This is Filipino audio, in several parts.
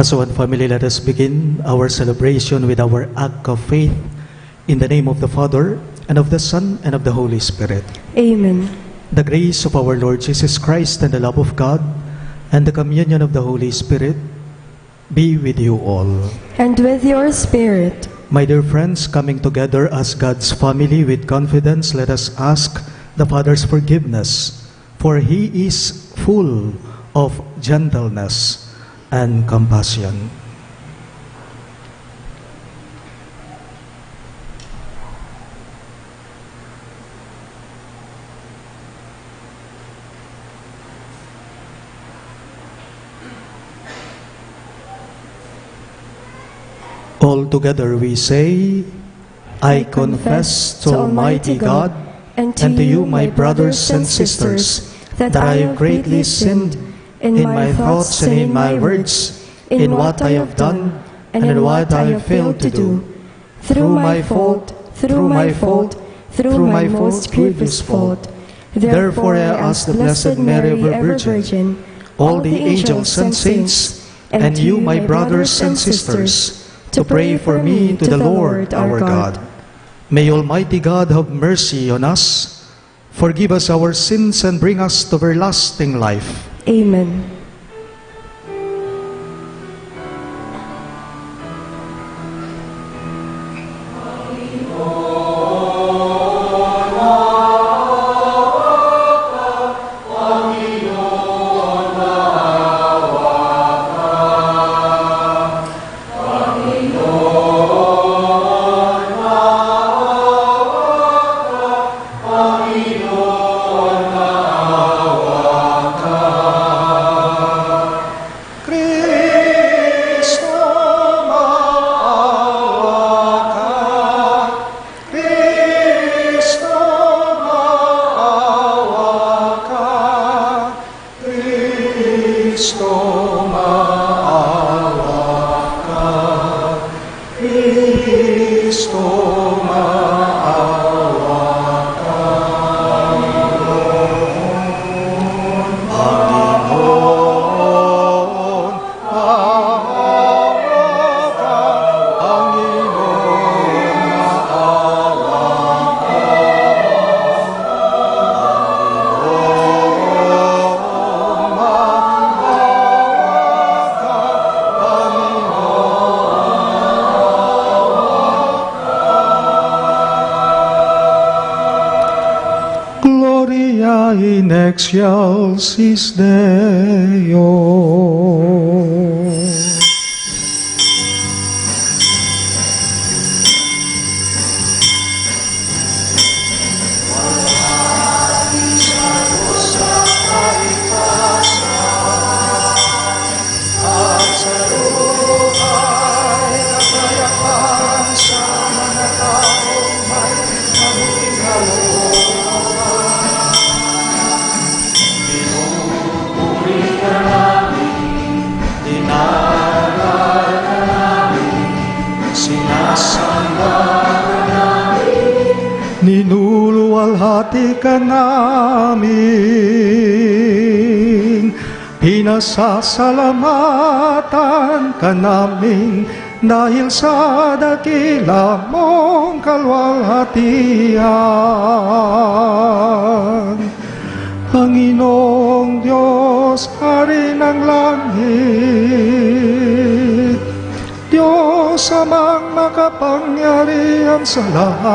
As one family, let us begin our celebration with our act of faith in the name of the Father, and of the Son, and of the Holy Spirit. Amen. The grace of our Lord Jesus Christ and the love of God and the communion of the Holy Spirit be with you all. And with your spirit. My dear friends, coming together as God's family with confidence, let us ask the Father's forgiveness, for He is full of gentleness and compassion. All together we say, I confess to Almighty God and to you, my brothers and sisters, that I have greatly sinned in my thoughts and in my words, in what I have done and in what I have failed to do. Through my fault, through my most grievous fault. Therefore I ask the Blessed Mary, ever Virgin, all the angels and saints, and you, my brothers and sisters, to pray for me to the Lord our God. May Almighty God have mercy on us, forgive us our sins, and bring us to everlasting life. Amen. In excelsis Deo. Ninuluwalhati ka namin, pinasasalamatan ka namin, dahil sa dakila mong kalwalhatian. Panginoong Diyos, Hari ng langit, Diyos amang makapangyarihan sa lahat.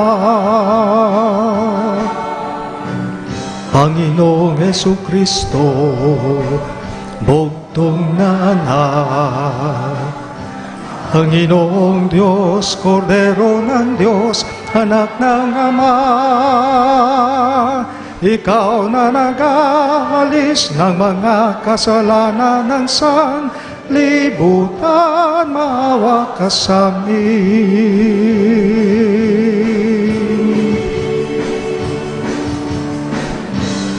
Panginoong Jesucristo, bugtong na anak. Panginoong Diyos, Kordero ng Diyos, anak ng Ama. Ikaw na nag-aalis ng mga kasalanan ng sanlibutan, maawa ka sa amin.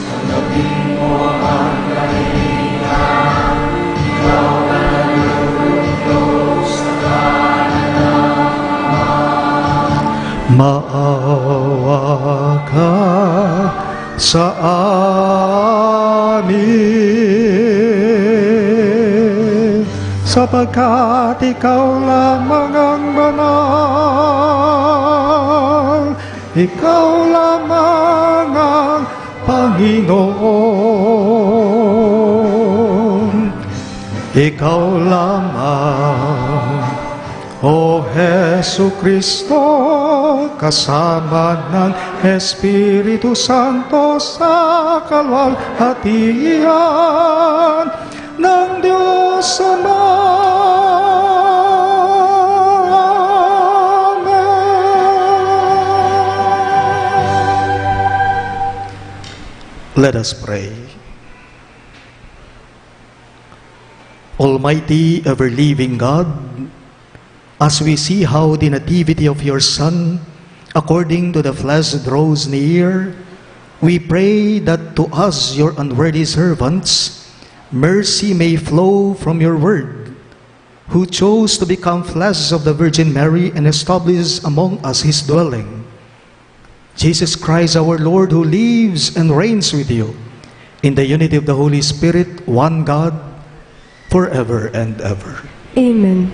Tanggapin mo ang kahilingan, ikaw na nalulugod sa kanan ng Ama. Maawa ka sa amin. sapagkat ikaw lamang ang banal, ikaw lamang ang Panginoon. Ikaw lamang, O Hesu Kristo, kasama ng Espiritu Santo sa kalwalhatian ng Diyos Ama. Let us pray. Almighty, ever-living God, as we see how the nativity of your Son, according to the flesh, draws near, we pray that to us, your unworthy servants, mercy may flow from your word, who chose to become flesh of the Virgin Mary and establish among us his dwelling. Jesus Christ, our Lord, who lives and reigns with you, in the unity of the Holy Spirit, one God, forever and ever. Amen.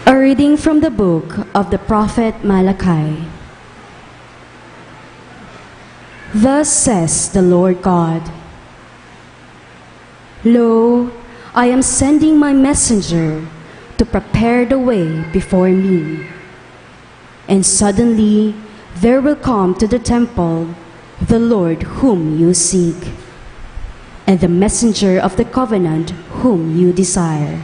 A reading from the book of the prophet Malachi. Thus says the Lord God, Lo, I am sending my messenger to prepare the way before me. And suddenly there will come to the temple the Lord whom you seek, and the messenger of the covenant whom you desire.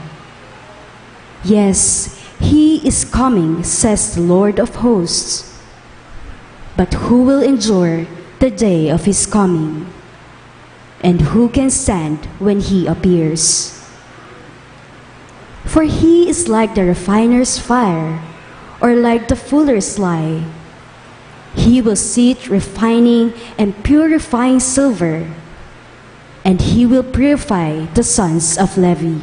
Yes, he is coming, says the Lord of hosts. But who will endure the day of his coming? And who can stand when he appears? For he is like the refiner's fire, or like the fuller's lye. He will sit refining and purifying silver, and he will purify the sons of Levi,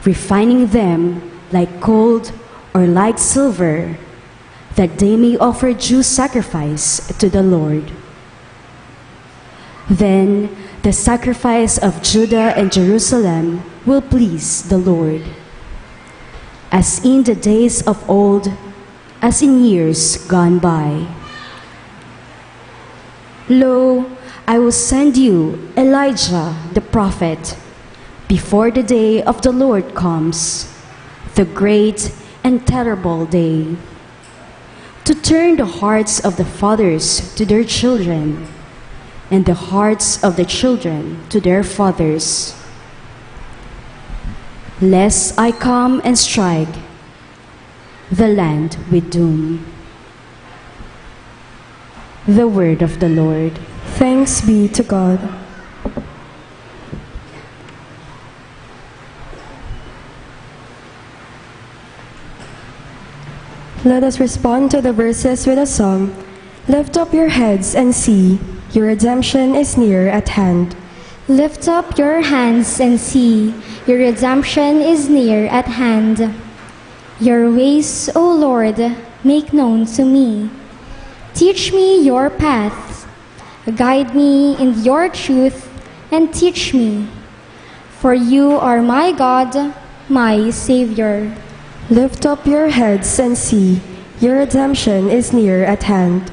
refining them like gold or like silver, that they may offer due sacrifice to the Lord. Then the sacrifice of Judah and Jerusalem will please the Lord, as in the days of old, as in years gone by. Lo, I will send you Elijah the prophet before the day of the Lord comes, the great and terrible day, to turn the hearts of the fathers to their children, and the hearts of the children to their fathers, lest I come and strike the land with doom. The word of the Lord. Thanks be to God. Let us respond to the verses with a song. Lift up your heads and see, your redemption is near at hand. Lift up your hands and see, your redemption is near at hand. Your ways, O Lord, make known to me. Teach me your paths. Guide me in your truth and teach me. For you are my God, my Savior. Lift up your heads and see, your redemption is near at hand.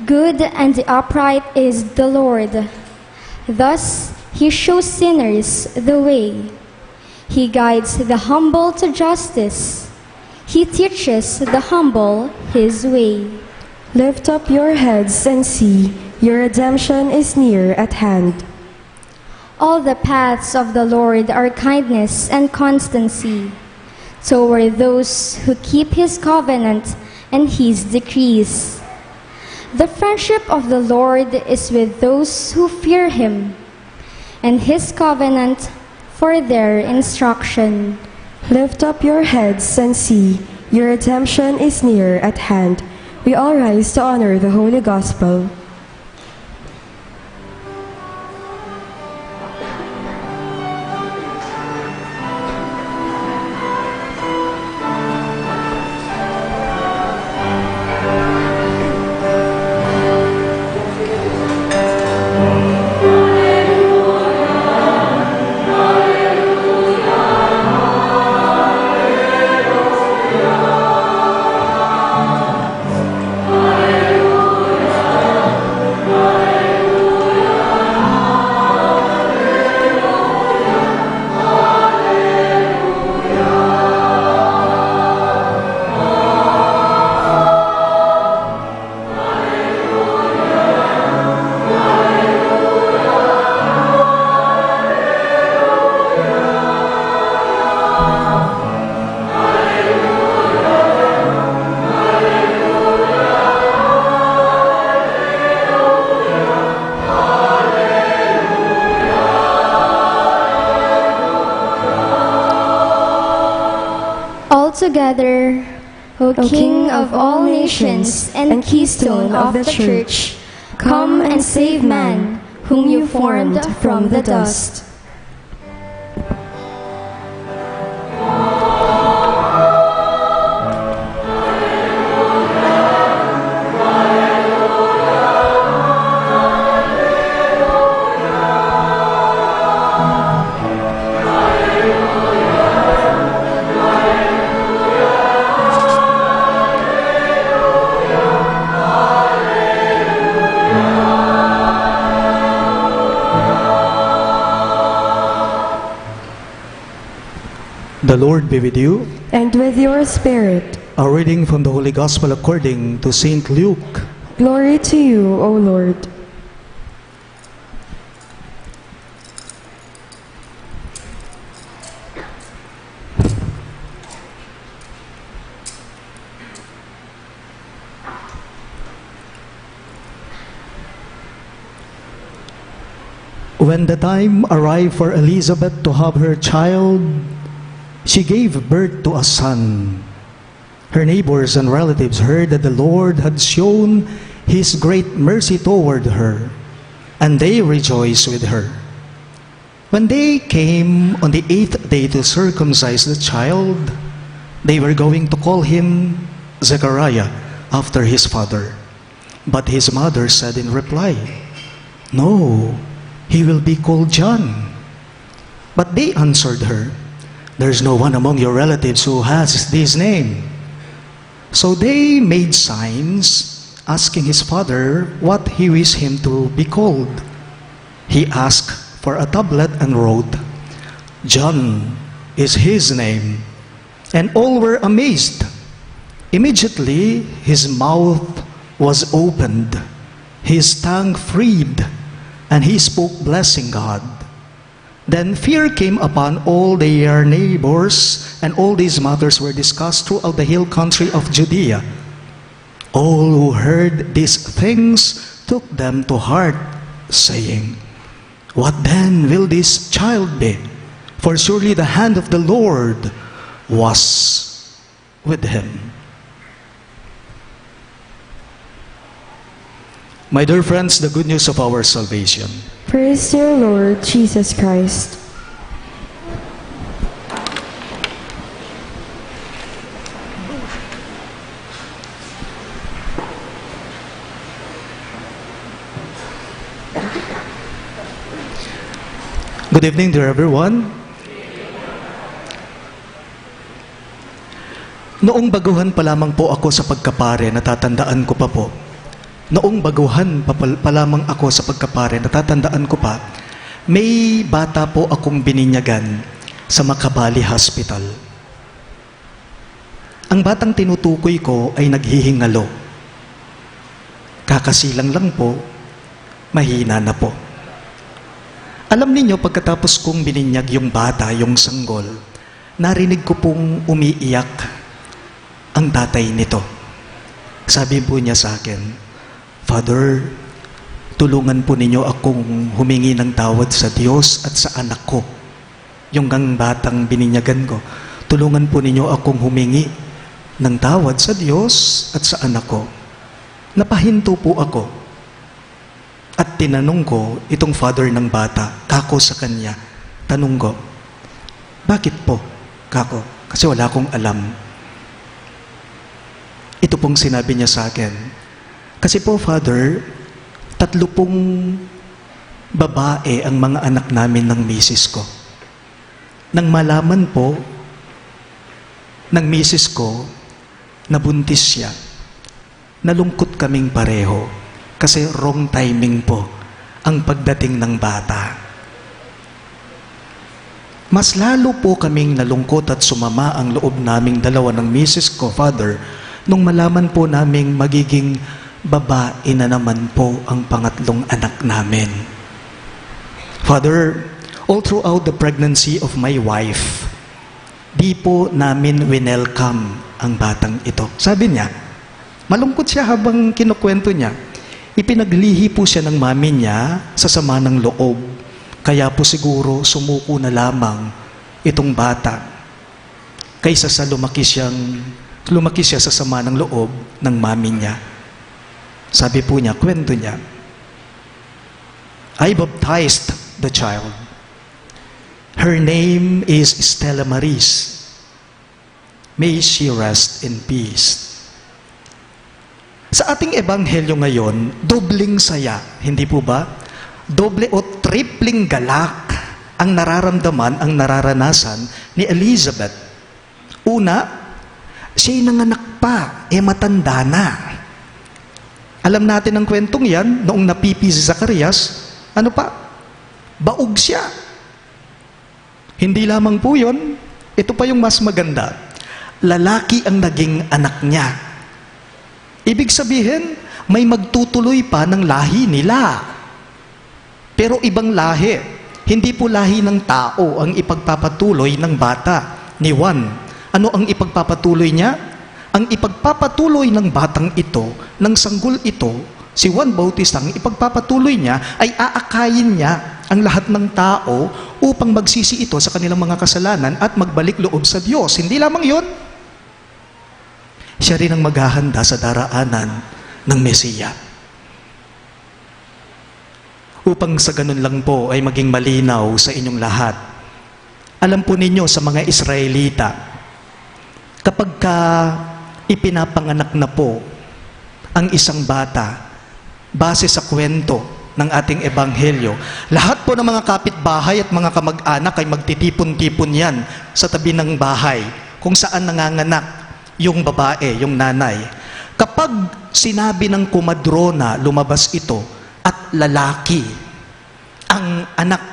Good and upright is the Lord. Thus he shows sinners the way. He guides the humble to justice. He teaches the humble his way. Lift up your heads and see, your redemption is near at hand. All the paths of the Lord are kindness and constancy toward those who keep his covenant and his decrees. The friendship of the Lord is with those who fear him, and his covenant for their instruction. Lift up your heads and see, your redemption is near at hand. We all rise to honor the Holy Gospel. together, O King of all nations and keystone of the Church, come and save man, whom you formed from the dust. The Lord be with you. And with your spirit. A reading from the Holy Gospel according to Saint Luke. Glory to you, O Lord. When the time arrived for Elizabeth to have her child, she gave birth to a son. Her neighbors and relatives heard that the Lord had shown His great mercy toward her, and they rejoiced with her. When they came on the 8th day to circumcise the child, they were going to call him Zechariah after his father. But his mother said in reply, "No, he will be called John." But they answered her, "There's no one among your relatives who has this name." So they made signs, asking his father what he wished him to be called. He asked for a tablet and wrote, "John is his name." And all were amazed. Immediately his mouth was opened, his tongue freed, and he spoke, blessing God. Then fear came upon all their neighbors, and all these matters were discussed throughout the hill country of Judea. All who heard these things took them to heart, saying, "What then will this child be? For surely the hand of the Lord was with him." My dear friends, the good news of our salvation. Praise to you, Lord Jesus Christ. Good evening, dear everyone. Noong baguhan pa lamang po ako sa pagkapare, natatandaan ko pa po. Noong baguhan pa lamang ako sa pagkapare, natatandaan ko pa, may bata po akong bininyagan sa Makabali Hospital. Ang batang tinutukoy ko ay naghihingalo. Kakasilang lang po, mahina na po. Alam ninyo, pagkatapos kong bininyag yung bata, yung sanggol, narinig ko pong umiiyak ang tatay nito. Sabi po niya sa akin, "Father, tulungan po ninyo akong humingi ng tawad sa Diyos at sa anak ko." Yung gang batang bininyagan ko, tulungan po ninyo akong humingi ng tawad sa Diyos at sa anak ko. Napahinto po ako. At tinanong ko itong father ng bata, kako sa kanya, tanong ko, "Bakit po, kako?" Kasi wala akong alam. Ito pong sinabi niya sa akin, "Kasi po, Father, 3 pong babae ang mga anak namin ng misis ko. Nang malaman po ng misis ko na buntis siya, nalungkot kaming pareho kasi wrong timing po ang pagdating ng bata. Mas lalo po kaming nalungkot at sumama ang loob naming dalawa ng misis ko, Father, nung malaman po naming magiging babae na naman po ang pangatlong anak namin. Father, all throughout the pregnancy of my wife, di po namin winelcome ang batang ito." Sabi niya, malungkot siya habang kinukwento niya. Ipinaglihi po siya ng mami niya sa sama ng loob. Kaya po siguro sumuko na lamang itong bata. kaysa sa lumaki siya sa sama ng loob ng mami niya. Sabi po niya, kwento niya, I baptized the child. Her name is Stella Maris. May she rest in peace. Sa ating ebanghelyo ngayon, dobling saya, hindi po ba? Doble o tripling galak ang nararamdaman, ang nararanasan ni Elizabeth. Una, siya'y nanganak pa, matanda na. Alam natin ang kwentong yan, noong napipi si Zacarias, ano pa? Baog siya. Hindi lamang po yun, ito pa yung mas maganda. Lalaki ang naging anak niya. Ibig sabihin, may magtutuloy pa ng lahi nila. Pero ibang lahi. Hindi po lahi ng tao ang ipagpapatuloy ng bata ni Juan. Ano ang ipagpapatuloy niya? Ang ipagpapatuloy ng batang ito, ng sanggol ito, si Juan Bautista, ang ipagpapatuloy niya ay aakayin niya ang lahat ng tao upang magsisi ito sa kanilang mga kasalanan at magbalik loob sa Diyos. Hindi lamang yun. Siya rin ang maghahanda sa daraanan ng Mesiya. Upang sa ganun lang po ay maging malinaw sa inyong lahat. Alam po ninyo sa mga Israelita, kapag ipinapanganak na po ang isang bata, base sa kwento ng ating ebanghelyo, lahat po ng mga kapitbahay at mga kamag-anak ay magtitipon-tipon yan sa tabi ng bahay kung saan nanganganak yung babae, yung nanay. Kapag sinabi ng kumadrona, lumabas ito, at lalaki ang anak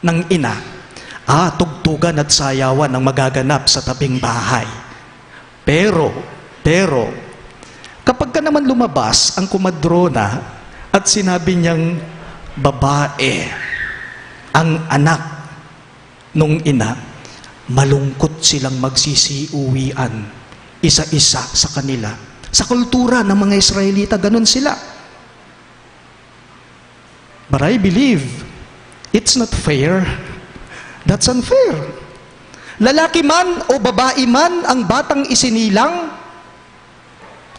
ng ina, tugtugan at sayawan ang magaganap sa tabing bahay. Pero, kapag ka naman lumabas ang kumadrona at sinabi niyang babae ang anak nung ina, malungkot silang magsisiuwian, isa-isa sa kanila. Sa kultura ng mga Israelita, ganun sila. But I believe it's not fair. That's unfair. Lalaki man o babae man ang batang isinilang,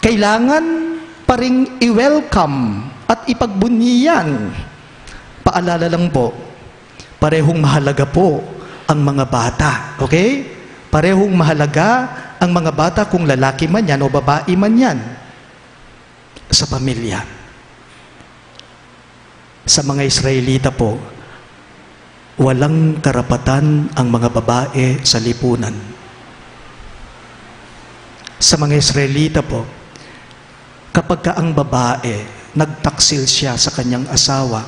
kailangan pa ring i-welcome at ipagbunyian. Paalala lang po, parehong mahalaga po ang mga bata. Okay? Parehong mahalaga ang mga bata kung lalaki man yan o babae man yan sa pamilya. Sa mga Israelita po, walang karapatan ang mga babae sa lipunan. Sa mga Israelita po, kapag ka ang babae nagtaksil siya sa kanyang asawa,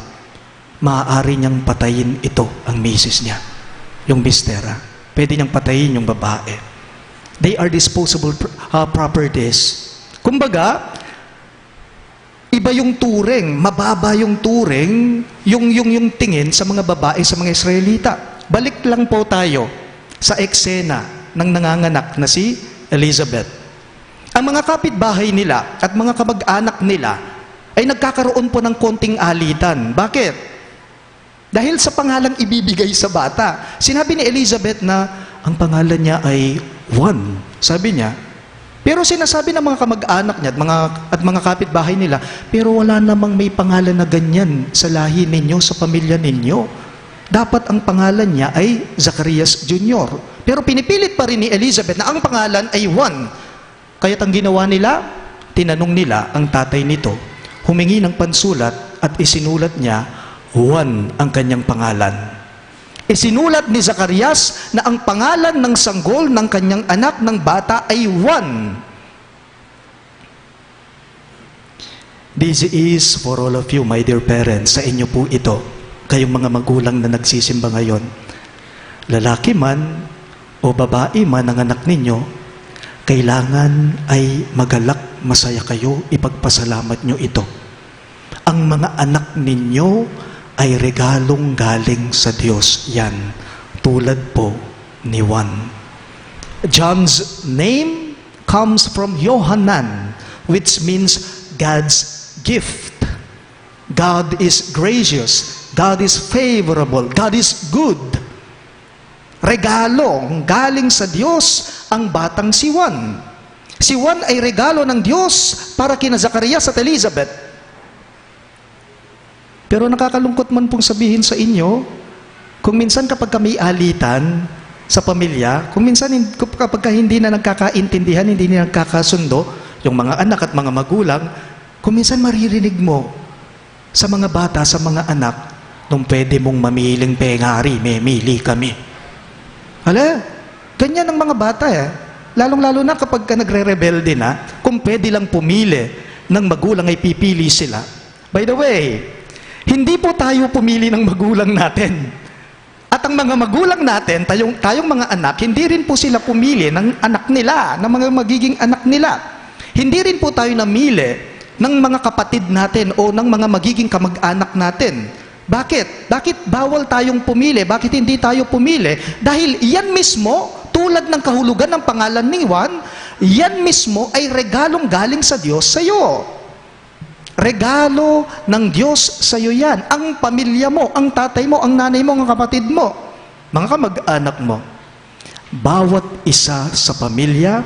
maaari niyang patayin ito, ang misis niya, yung mistera. Pwede niyang patayin yung babae. They are disposable properties. Kumbaga, iba yung turing, mababa yung turing, yung tingin sa mga babae, sa mga Israelita. Balik lang po tayo sa eksena ng nanganganak na si Elizabeth. Ang mga kapitbahay nila at mga kamag-anak nila ay nagkakaroon po ng konting alitan. Bakit? Dahil sa pangalang ibibigay sa bata. Sinabi ni Elizabeth na ang pangalan niya ay Juan. Sabi niya, pero sinasabi ng mga kamag-anak niya at mga kapitbahay nila, pero wala namang may pangalan na ganyan sa lahi ninyo, sa pamilya ninyo. Dapat ang pangalan niya ay Zacarias Jr. Pero pinipilit pa rin ni Elizabeth na ang pangalan ay Juan. Kaya't ang ginawa nila, tinanong nila ang tatay nito, humingi ng pansulat at isinulat niya, Juan ang kanyang pangalan. Isinulat ni Zacarias na ang pangalan ng sanggol ng kanyang anak ng bata ay Juan. This is for all of you, my dear parents. Sa inyo po ito, kayong mga magulang na nagsisimba ngayon. Lalaki man o babae man ang anak ninyo, kailangan ay magalak, masaya kayo, ipagpasalamat nyo ito. Ang mga anak ninyo ay regalong galing sa Diyos yan, tulad po ni Juan. John's name comes from Yohanan, which means God's gift. God is gracious, God is favorable, God is good. regalo galing sa Diyos ang batang si Juan. Si Juan ay regalo ng Diyos para kina Zacarias at Elizabeth. Pero nakakalungkot man pong sabihin sa inyo, kung minsan kapag kami alitan sa pamilya, kung minsan kapag hindi na nagkakaintindihan, hindi na nagkakasundo, yung mga anak at mga magulang, kung minsan maririnig mo sa mga bata, sa mga anak, nung pwede mong mamiling pengari, memili kami. Hala, ganyan ang mga bata eh. Lalong-lalo na kapag ka nagre-rebelde na, kung pwede lang pumili ng magulang ay pipili sila. By the way, hindi po tayo pumili ng magulang natin. At ang mga magulang natin, tayong mga anak, hindi rin po sila pumili ng anak nila, ng mga magiging anak nila. Hindi rin po tayo namili ng mga kapatid natin o ng mga magiging kamag-anak natin. Bakit? Bakit bawal tayong pumili? Bakit hindi tayo pumili? Dahil yan mismo, tulad ng kahulugan ng pangalan ni Juan, yan mismo ay regalong galing sa Diyos sa iyo. Regalo ng Diyos sa iyo yan. Ang pamilya mo, ang tatay mo, ang nanay mo, ang kapatid mo, mga kamag-anak mo. Bawat isa sa pamilya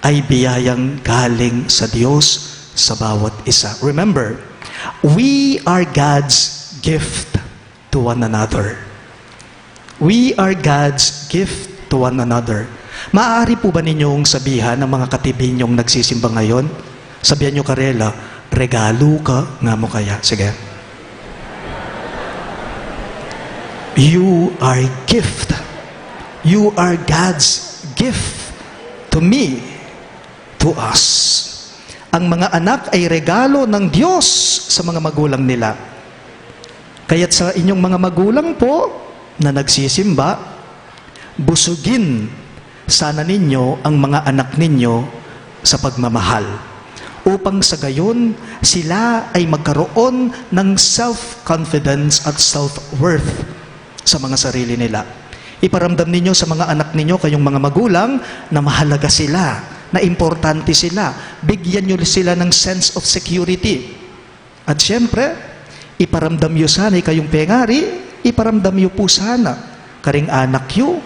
ay biyayang galing sa Diyos sa bawat isa. Remember, we are God's gift to one another. We are God's gift to one another. Maaari po ba ninyong sabihan ng mga katibi ninyong nagsisimba ngayon? Sabihan nyo karela, regalo ka nga mo kaya. Sige. You are gift. You are God's gift to me, to us. Ang mga anak ay regalo ng Diyos sa mga magulang nila. Kaya't sa inyong mga magulang po na nagsisimba, busugin sana ninyo ang mga anak ninyo sa pagmamahal. Upang sa gayon, sila ay magkaroon ng self-confidence at self-worth sa mga sarili nila. Iparamdam ninyo sa mga anak ninyo, kayong mga magulang, na mahalaga sila, na importante sila. Bigyan nyo sila ng sense of security. At syempre, iparamdam nyo sana kayong pengari, iparamdam nyo po sana karing anak nyo,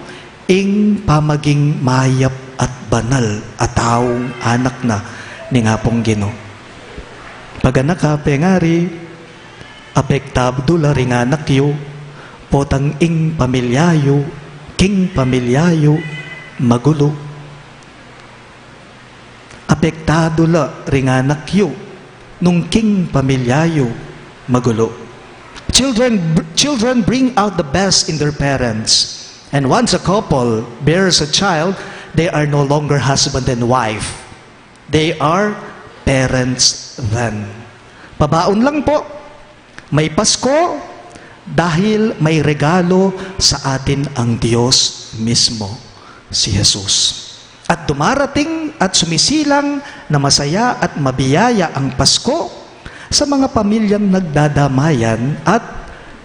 ing pamaging mayap at banal at taong anak na ni nga pong Ginoo. Pag anak ka, pengari, apektabdo la ring anak nyo, potang ing pamilyayo, king pamilyayo, magulo. Apektado la ring anak nyo, nung king pamilyayo, magulo. Children bring out the best in their parents. And once a couple bears a child, they are no longer husband and wife. They are parents then. Pabaon lang po. May Pasko dahil may regalo sa atin ang Diyos mismo, si Jesus. At dumarating at sumisilang na masaya at mabiyaya ang Pasko sa mga pamilyang nagdadamayan at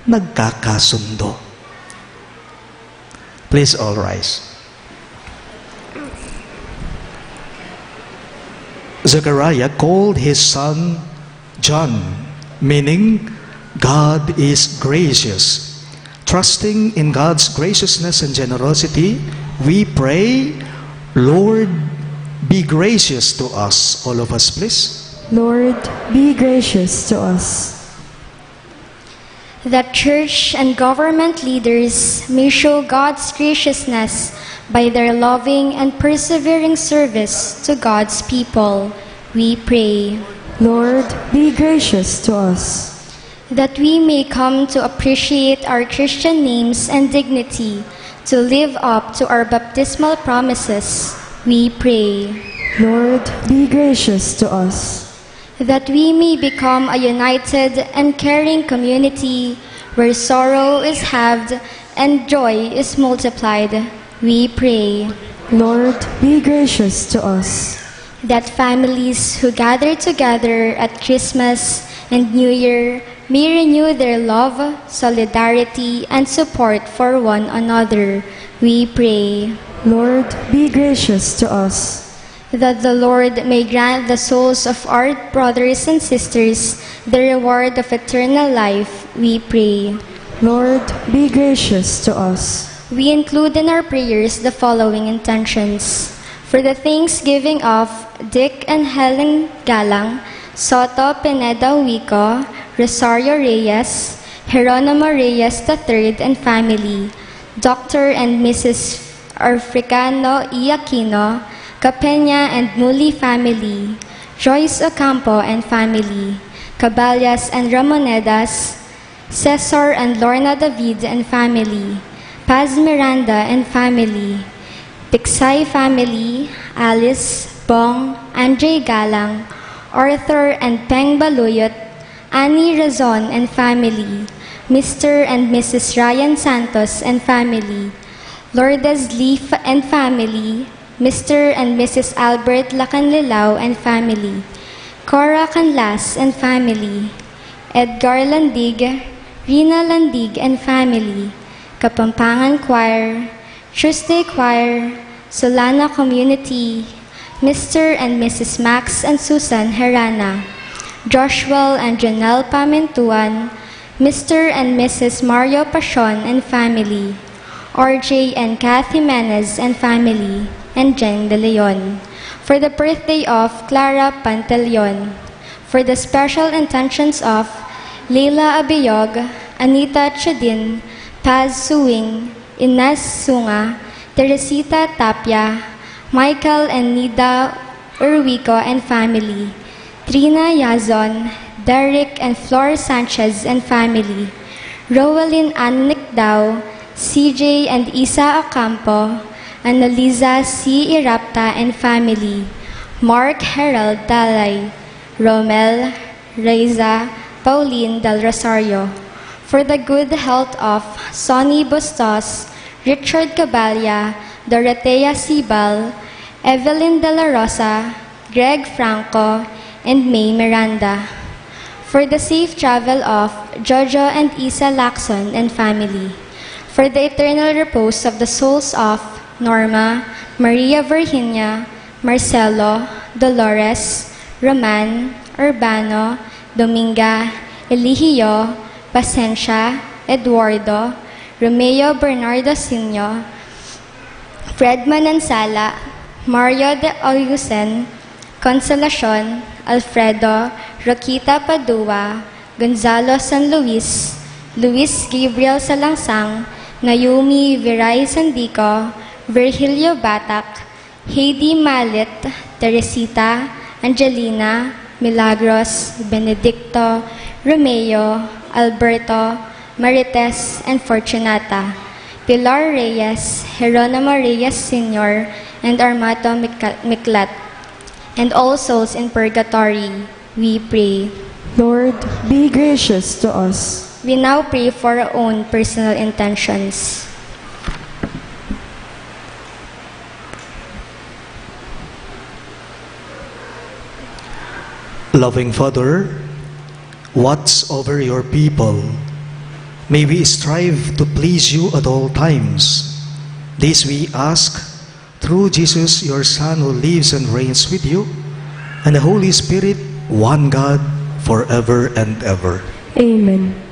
nagkakasundo. Please all rise. Zechariah called his son John, meaning God is gracious. Trusting in God's graciousness and generosity, we pray, Lord, be gracious to us. All of us, please. Lord, be gracious to us. That church and government leaders may show God's graciousness by their loving and persevering service to God's people, we pray. Lord, be gracious to us. That we may come to appreciate our Christian names and dignity, to live up to our baptismal promises, we pray. Lord, be gracious to us. That we may become a united and caring community where sorrow is halved and joy is multiplied, we pray. Lord, be gracious to us. That families who gather together at Christmas and New Year may renew their love, solidarity, and support for one another, we pray. Lord, be gracious to us. That the Lord may grant the souls of our brothers and sisters the reward of eternal life, we pray. Lord, be gracious to us. we include in our prayers the following intentions. For the thanksgiving of Dick and Helen Galang, Soto Pineda Huico, Rosario Reyes, Geronimo Reyes III and family, Dr. and Mrs. Africano E. Aquino, Capena and Muli family, Joyce Ocampo and family, Caballas and Ramonedas, Cesar and Lorna David and family, Paz Miranda and family, Pixay family, Alice, Bong, Andre Galang, Arthur and Peng Baluyot, Annie Razon and family, Mr. and Mrs. Ryan Santos and family, Lourdes Leaf and family, Mr. and Mrs. Albert Lacanlilao and family, Cora Canlas and family, Edgar Landig, Rina Landig and family, Kapampangan Choir, Tuesday Choir, Solana Community, Mr. and Mrs. Max and Susan Herana, Joshua and Janelle Pamintuan, Mr. and Mrs. Mario Pasion and family, RJ and Kathy Jimenez and family, and Jen De Leon. For the birthday of Clara Pantaleon. For the special intentions of Leila Abiyog, Anita Chedin, Paz Suing, Ines Sunga, Teresita Tapia, Michael and Nida Urwico and family, Trina Yazon, Derek and Flor Sanchez and family, Rowelyn Annikdao, CJ and Isa Ocampo, Annalisa C. Irapta and family, Mark Harold Dalay, Romel, Reza, Pauline Del Rosario. For the good health of Sonny Bustos, Richard Cabalya, Dorotea Sibal, Evelyn De La Rosa, Greg Franco, and May Miranda. For the safe travel of Jojo and Isa Lacson and family. For the eternal repose of the souls of Norma, Maria Virginia, Marcelo, Dolores, Roman, Urbano, Dominga, Eligio, Pasencia, Eduardo, Romeo Bernardo Sr., Fred Manansala, Mario de Oyusen, Consolacion, Alfredo, Roquita Padua, Gonzalo San Luis, Luis Gabriel Salangsang, Naomi Viray Sandico, Virgilio Batak, Heidi Malit, Teresita, Angelina, Milagros, Benedicto, Romeo, Alberto, Marites, and Fortunata, Pilar Reyes, Geronimo Reyes Sr., and Armato Miklat, and all souls in purgatory, we pray. Lord, be gracious to us. We now pray for our own personal intentions. Loving Father, watch over your people. May we strive to please you at all times. This we ask through Jesus, your Son, who lives and reigns with you, and the Holy Spirit, one God, forever and ever. Amen.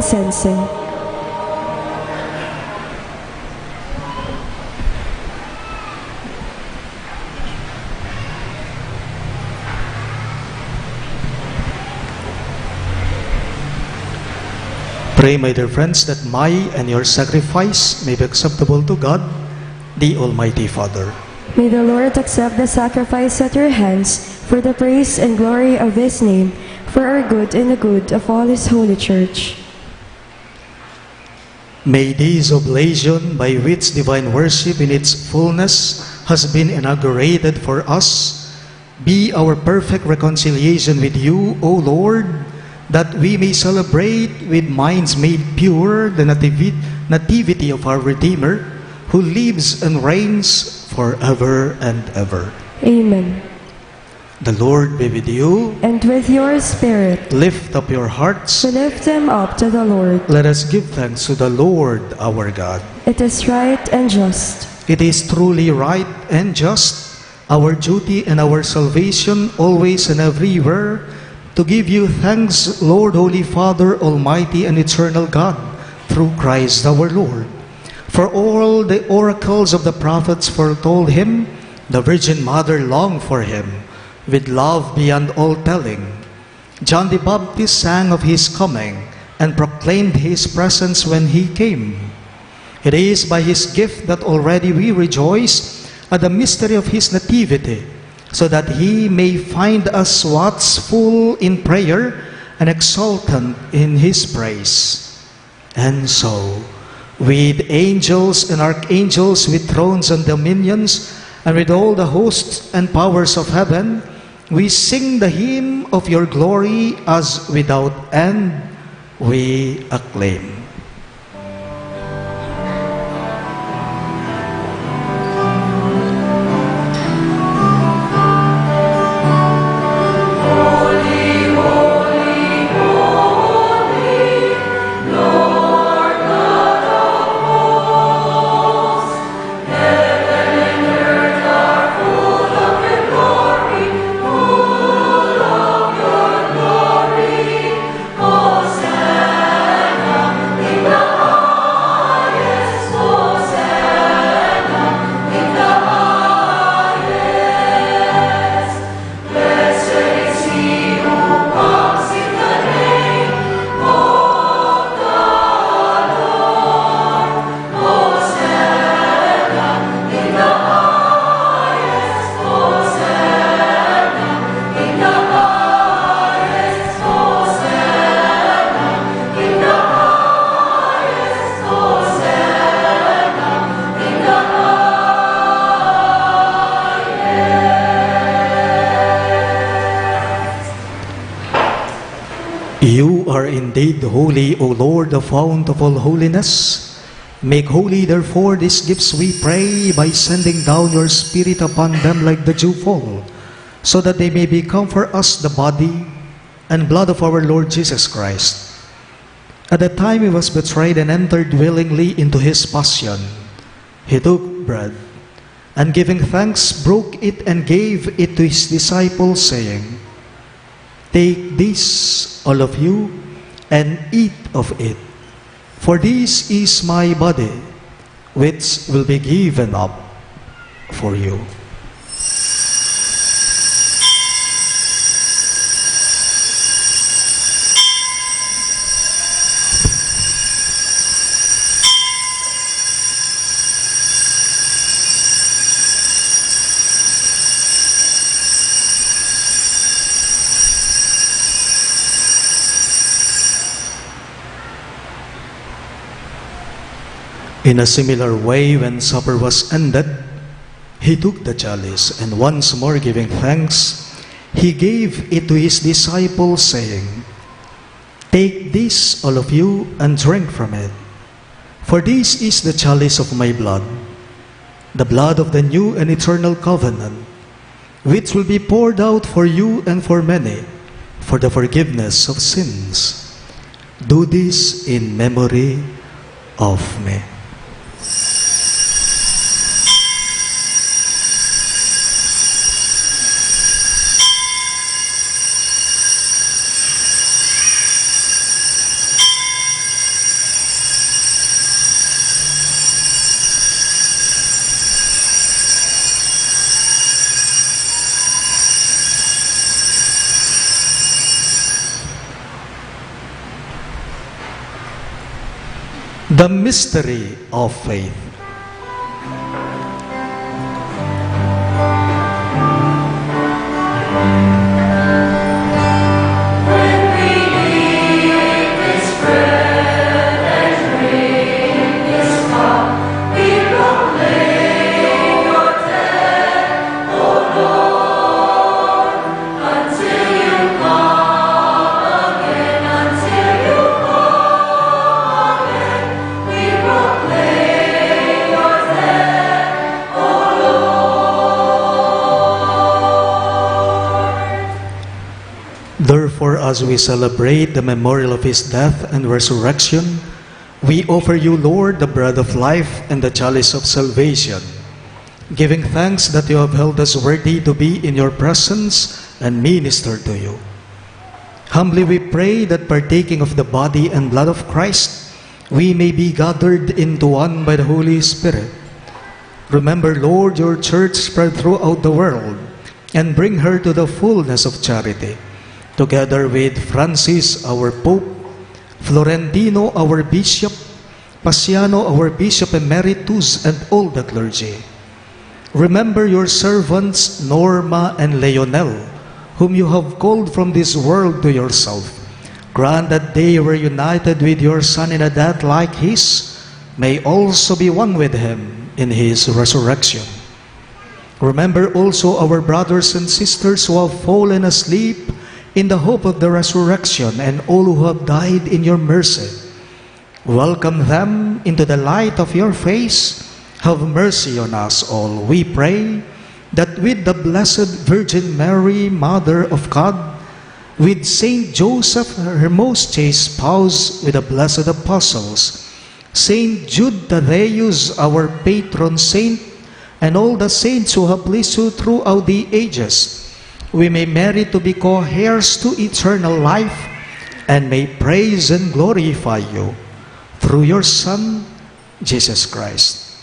incensing. Pray, my dear friends, that my and your sacrifice may be acceptable to God, the Almighty Father. May the Lord accept the sacrifice at your hands for the praise and glory of His name, for our good and the good of all His holy church. May this oblation by which divine worship in its fullness has been inaugurated for us be our perfect reconciliation with you, O Lord, that we may celebrate with minds made pure the nativity of our Redeemer, who lives and reigns forever and ever. Amen. The Lord be with you. And with your spirit, Lift up your hearts. we lift them up to the Lord. Let us give thanks to the Lord our God. It is right and just. It is truly right and just, our duty and our salvation, always and everywhere, to give you thanks, Lord, Holy Father, Almighty and Eternal God, through Christ our Lord. For all the oracles of the prophets foretold him, the Virgin Mother longed for him, with love beyond all telling. John the Baptist sang of his coming, and proclaimed his presence when he came. It is by his gift that already we rejoice at the mystery of his nativity, so that he may find us watchful in prayer and exultant in his praise. And so, with angels and archangels, with thrones and dominions, and with all the hosts and powers of heaven, we sing the hymn of your glory as without end we acclaim. You are indeed holy, O Lord, the fount of all holiness. Make holy, therefore, these gifts, we pray, by sending down your Spirit upon them like the dewfall, so that they may become for us the body and blood of our Lord Jesus Christ. At the time he was betrayed and entered willingly into his passion, he took bread, and giving thanks, broke it and gave it to his disciples, saying, "Take this, all of you, and eat of it. For this is my body, which will be given up for you." In a similar way, when supper was ended, he took the chalice, and once more giving thanks, he gave it to his disciples, saying, "Take this, all of you, and drink from it. For this is the chalice of my blood, the blood of the new and eternal covenant, which will be poured out for you and for many, for the forgiveness of sins. Do this in memory of me." mystery of faith. Therefore, as we celebrate the memorial of his death and resurrection, we offer you, Lord, the bread of life and the chalice of salvation, giving thanks that you have held us worthy to be in your presence and minister to you. Humbly we pray that partaking of the body and blood of Christ, we may be gathered into one by the Holy Spirit. Remember, Lord, your church spread throughout the world, and bring her to the fullness of charity, together with Francis, our Pope, Florentino, our Bishop, Paciano, our Bishop Emeritus, and all the clergy. Remember your servants, Norma and Leonel, whom you have called from this world to yourself. Grant that they were united with your Son in a death like his, may also be one with him in his resurrection. Remember also our brothers and sisters who have fallen asleep in the hope of the resurrection, and all who have died in your mercy. Welcome them into the light of your face. Have mercy on us all, we pray, that with the Blessed Virgin Mary, Mother of God, with Saint Joseph, her most chaste spouse, with the blessed apostles, Saint Jude Thaddeus, our patron saint, and all the saints who have pleased you throughout the ages, we may merit to be co-heirs to eternal life, and may praise and glorify you through your Son, Jesus Christ.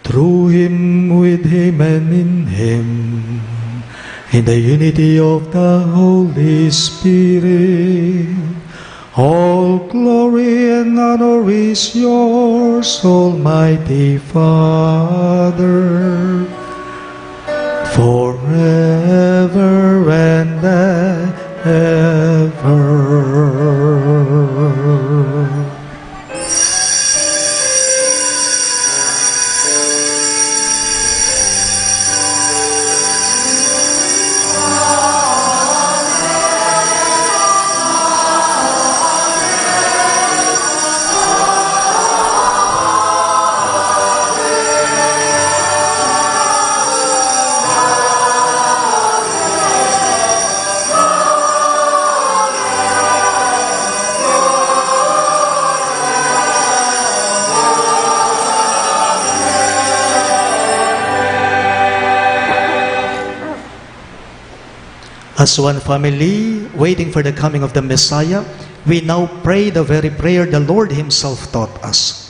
Through him, with him, and in him, in the unity of the Holy Spirit, all glory and honor is yours, Almighty Father, forever and ever. As one family, waiting for the coming of the Messiah, we now pray the very prayer the Lord himself taught us.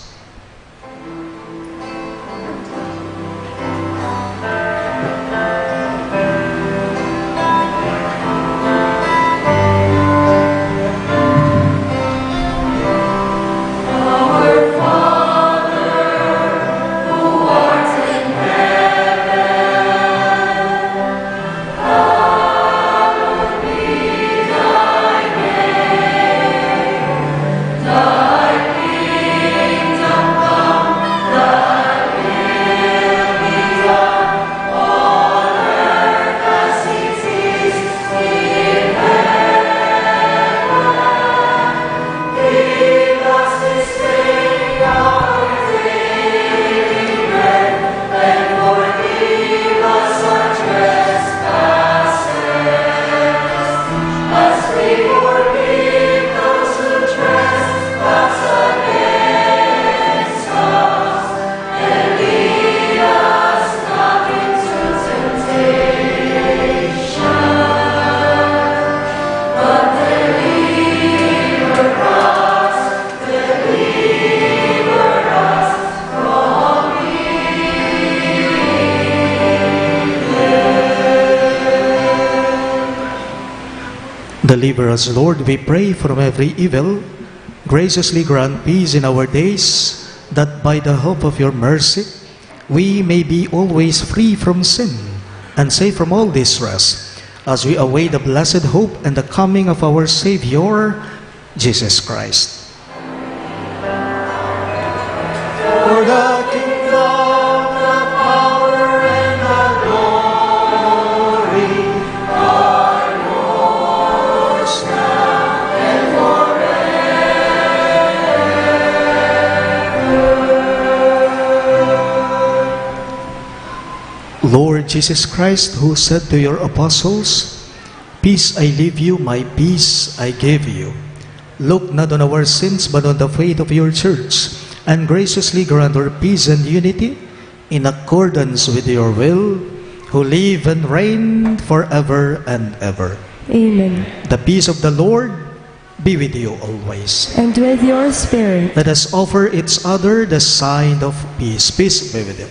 Deliver us, Lord, we pray, from every evil. graciously grant peace in our days, that by the hope of your mercy, we may be always free from sin and safe from all distress, as we await the blessed hope and the coming of our Savior, Jesus Christ. For the kingdom, the power, and the glory are yours now and forever. Lord Jesus Christ, who said to your apostles, "Peace I leave you, my peace I give you," look not on our sins but on the faith of your church, and graciously grant her peace and unity in accordance with your will, who live and reign forever and ever. Amen. The peace of the Lord be with you always. And with your spirit. Let us offer each other the sign of peace. Peace be with you.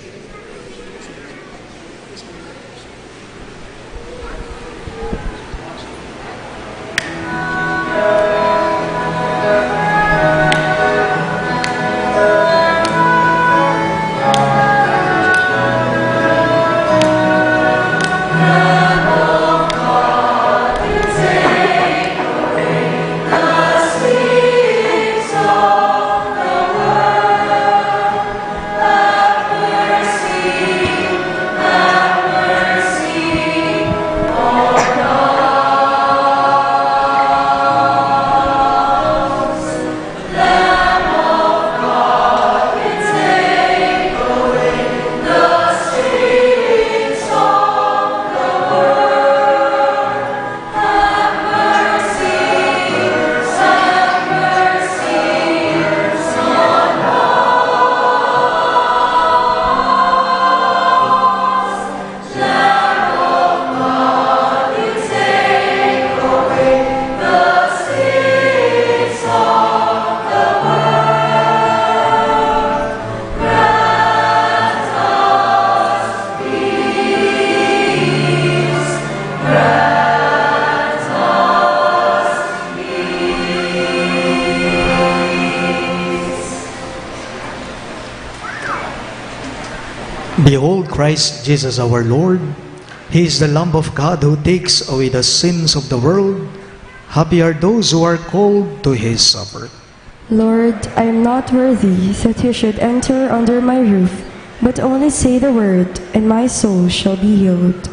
Behold Christ Jesus our Lord. He is the Lamb of God who takes away the sins of the world. Happy are those who are called to His supper. Lord, I am not worthy that you should enter under my roof, but only say the word, and my soul shall be healed.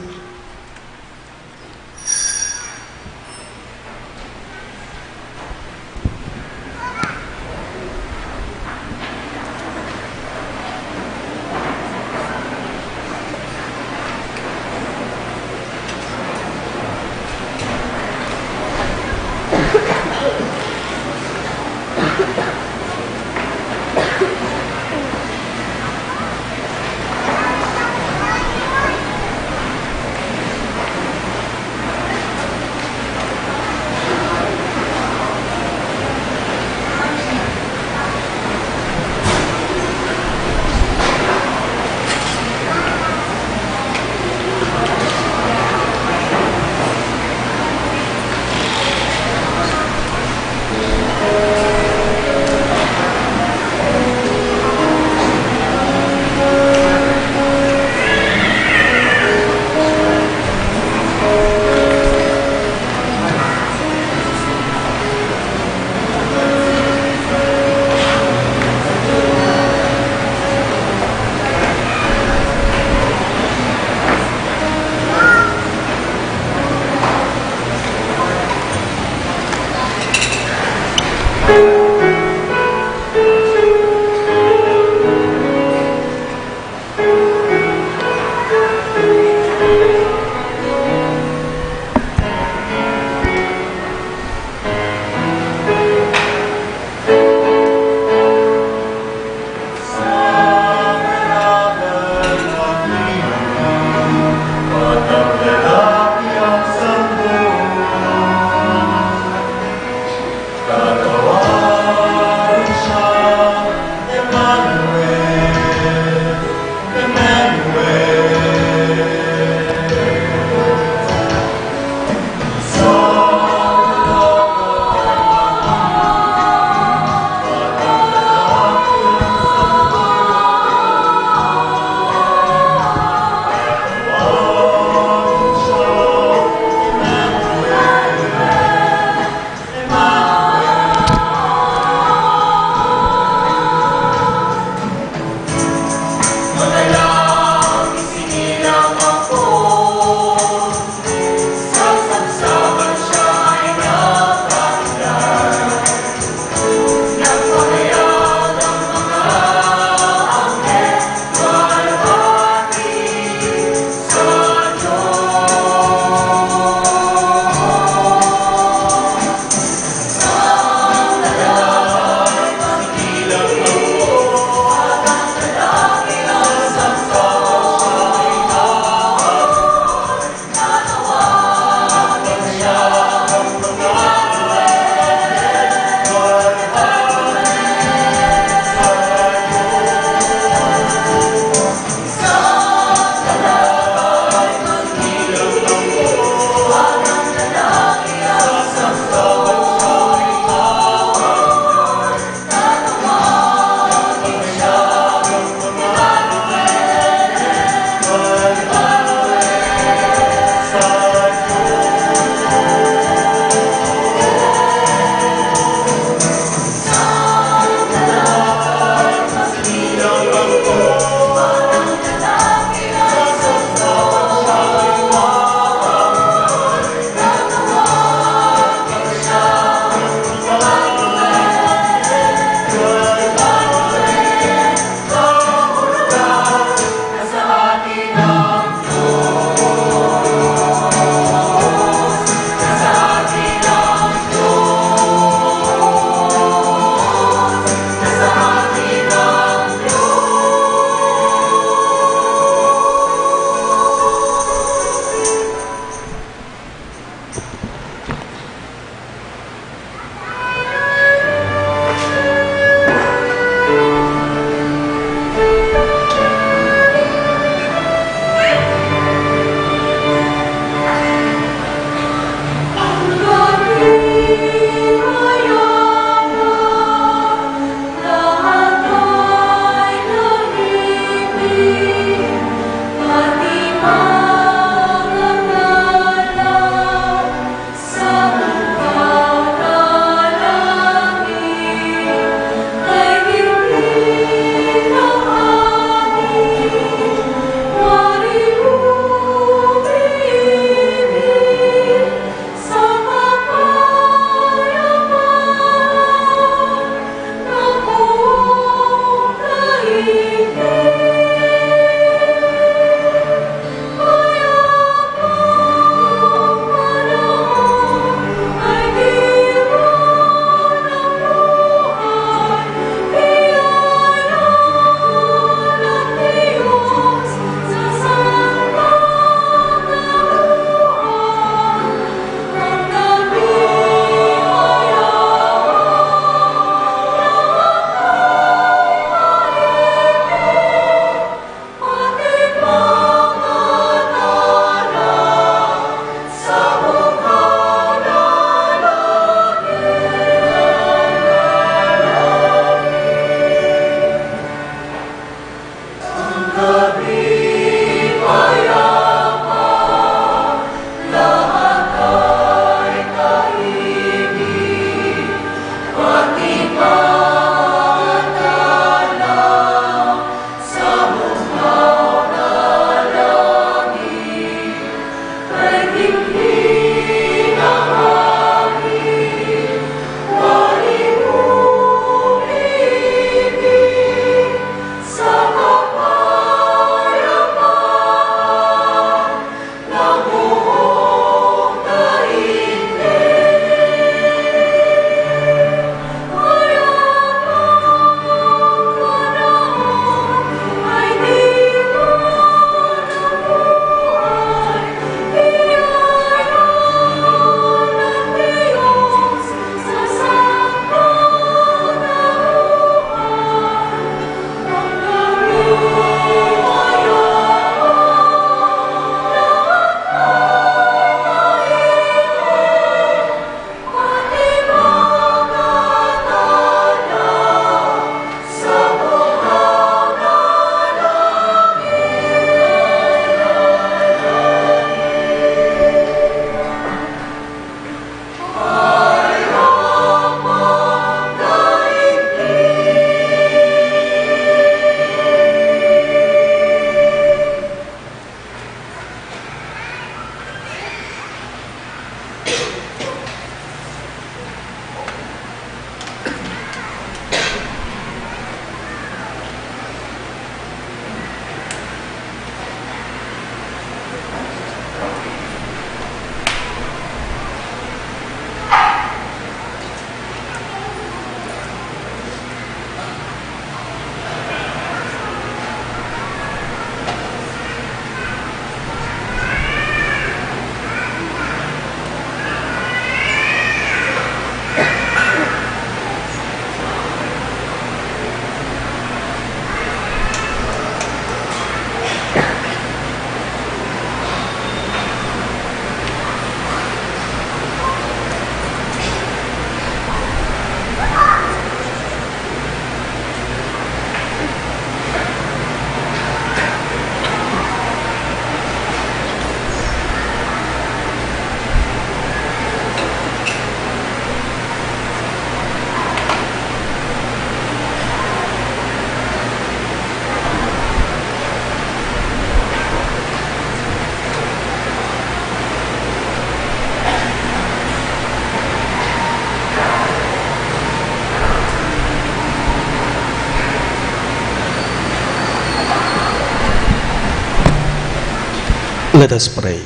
Let us pray.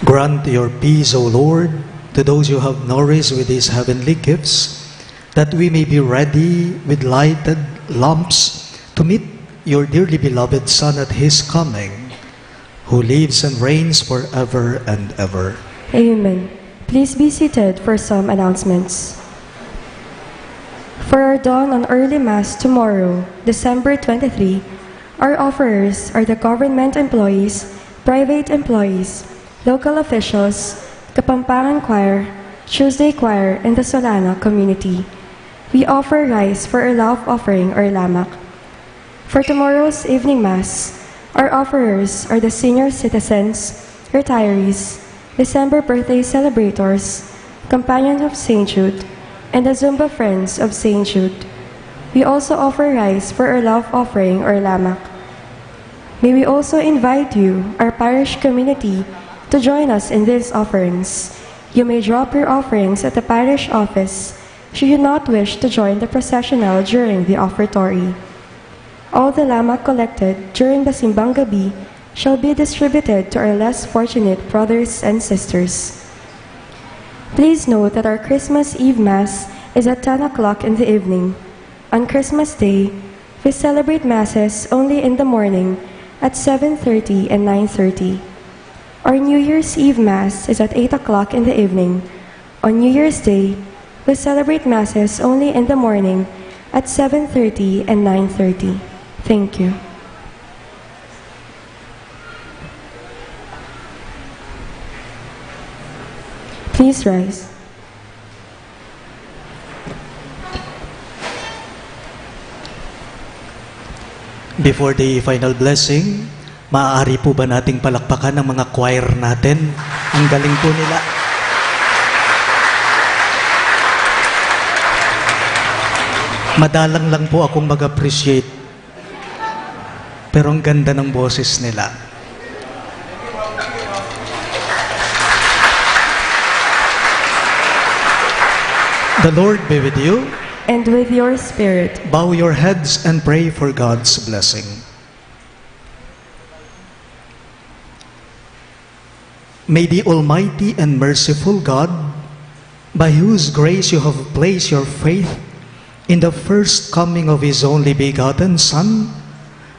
Grant your peace, O Lord, to those you have nourished with these heavenly gifts, that we may be ready with lighted lamps to meet your dearly beloved Son at his coming, who lives and reigns forever and ever. Amen. Please be seated for some announcements. For our dawn on early Mass tomorrow, December 23, our offerers are the government employees, private employees, local officials, the Pampangan Choir, Tuesday Choir, and the Solana community. We offer rice for our love offering or lamak. For tomorrow's evening Mass, our offerers are the senior citizens, retirees, December birthday celebrators, companions of St. Jude, and the Zumba Friends of St. Jude. We also offer rice for our love offering or lamak. May we also invite you, our parish community, to join us in these offerings. You may drop your offerings at the parish office should you not wish to join the processional during the offertory. All the lamak collected during the Simbang Gabi shall be distributed to our less fortunate brothers and sisters. Please note that our Christmas Eve Mass is at 10 o'clock in the evening. On Christmas Day, we celebrate Masses only in the morning at 7:30 and 9:30. Our New Year's Eve Mass is at 8 o'clock in the evening. On New Year's Day, we celebrate Masses only in the morning at 7:30 and 9:30. Thank you. Please rise. Before the final blessing, maaari po ba nating palakpakan ng mga choir natin? Ang galing po nila. Madalang lang po akong mag-appreciate. Pero ang ganda ng boses nila. The Lord be with you. And with your spirit. Bow your heads and pray for God's blessing. May the Almighty and merciful God, by whose grace you have placed your faith in the first coming of His only begotten Son,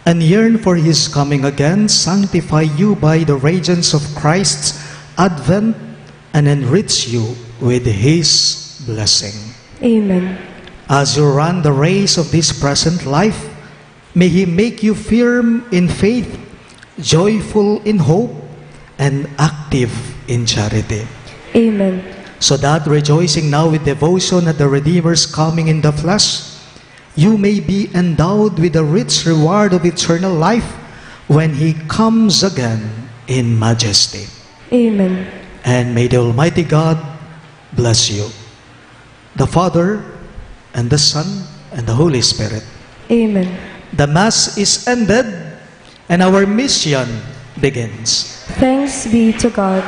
and yearn for His coming again, sanctify you by the radiance of Christ's advent, and enrich you with His blessing. Amen. As you run the race of this present life, may He make you firm in faith, joyful in hope, and active in charity. Amen. So that, rejoicing now with devotion at the Redeemer's coming in the flesh, you may be endowed with the rich reward of eternal life when He comes again in majesty. Amen. And may the Almighty God bless you, the Father, and the Son, and the Holy Spirit. Amen. The Mass is ended, and our mission begins. Thanks be to God.